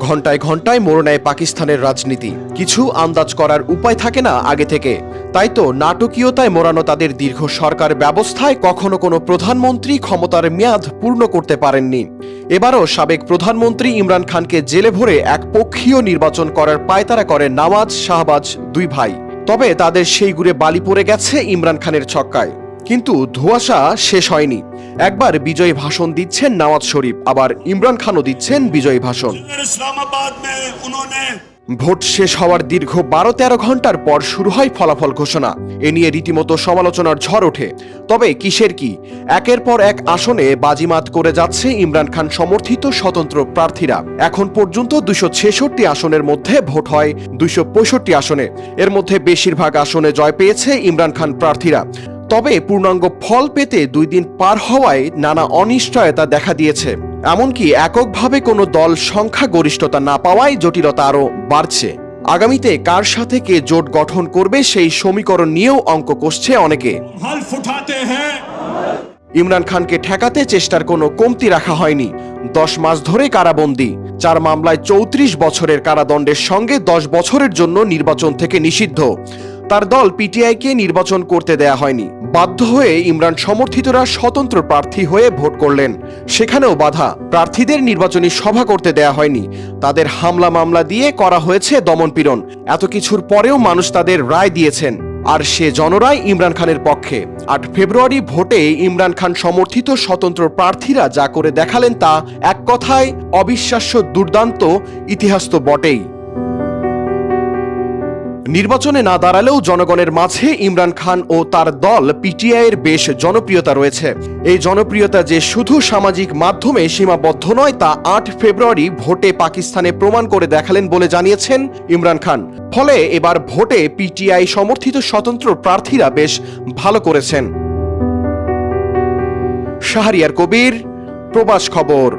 ঘন্টায় ঘন্টায় মোড় নেয় পাকিস্তানের রাজনীতি। কিছু আন্দাজ করার উপায় থাকে না আগে থেকে। তাই তো নাটকীয়তায় মোড়ানো তাদের দীর্ঘ সরকার ব্যবস্থায় কখনো কোনো প্রধানমন্ত্রী ক্ষমতার মেয়াদ পূর্ণ করতে পারেননি। এবারও সাবেক প্রধানমন্ত্রী ইমরান খানকে জেলে ভরে একপক্ষীয় নির্বাচন করার পায়তারা করে নওয়াজ শাহবাজ দুই ভাই। তবে তাদের সেই গুড়ে বালি পড়ে গেছে ইমরান খানের ছক্কায়। কিন্তু ধোঁয়াশা শেষ হয়নি। একবার বিজয়ী ভাষণ দিচ্ছেন নওয়াজ শরীফ, আবার ইমরান খানও দিচ্ছেন বিজয়ী ভাষণ। ভোট শেষ হওয়ার দীর্ঘ 12-13 ঘন্টার পর শুরু হয় ফলাফল ঘোষণা। এ নিয়ে রীতিমতো সমালোচনার ঝড় ওঠে। তবে কিসের কি, একের পর এক আসনে বাজিমাত করে যাচ্ছে ইমরান খান সমর্থিত স্বতন্ত্র প্রার্থীরা। এখন পর্যন্ত 266 আসনের মধ্যে ভোট হয় 265 আসনে। এর মধ্যে বেশিরভাগ আসনে জয় পেয়েছে ইমরান খান প্রার্থীরা। তবে পূর্ণাঙ্গ ফল পেতে 2 দিন পার হওয়ায় নানা অনিশ্চয়তা দেখা দিয়েছে। এমনকি এককভাবে কোনো দল সংখ্যা গরিষ্ঠতা না পাওয়ায় জটিলতা আরও বাড়ছে। আগামীতে কার সাথে কে জোট গঠন করবে সেই সমীকরণ নিয়েও অঙ্ক কষছে অনেকে। ইমরান খানকে ঠেকাতে চেষ্টার কোনো কমতি রাখা হয়নি। 10 মাস ধরে কারাবন্দী, 4 মামলায় 34 বছরের কারাদণ্ডের সঙ্গে 10 বছরের জন্য নির্বাচন থেকে নিষিদ্ধ। তার দল পিটিআইকে নির্বাচন করতে দেয়া হয়নি। বাধ্য হয়ে ইমরান সমর্থিতরা স্বতন্ত্র প্রার্থী হয়ে ভোট করলেন। সেখানেও বাধা, প্রার্থীদের নির্বাচনী সভা করতে দেয়া হয়নি। তাদের হামলা মামলা দিয়ে করা হয়েছে দমনপীড়ন। এত কিছুর পরেও মানুষ তাদের রায় দিয়েছেন, আর সে জনরায় ইমরান খানের পক্ষে। 8 ফেব্রুয়ারি ভোটে ইমরান খান সমর্থিত স্বতন্ত্র প্রার্থীরা যা করে দেখালেন তা এক কথায় অবিশ্বাস্য, দুর্দান্ত। ইতিহাস তো বটেই। নির্বাচনে না দাঁড়ালেও জনগণের মাঝে ইমরান খান ও তার দল পিটিআইয়ের বেশ জনপ্রিয়তা রয়েছে। এই জনপ্রিয়তা যে শুধু সামাজিক মাধ্যমে সীমাবদ্ধ নয় তা 8 ফেব্রুয়ারি ভোটে পাকিস্তানে প্রমাণ করে দেখালেন বলে জানিয়েছেন ইমরান খান। ফলে এবার ভোটে পিটিআই সমর্থিত স্বতন্ত্র প্রার্থীরা বেশ ভালো করেছেন। শাহরিয়ার কবির, প্রবাস খবর।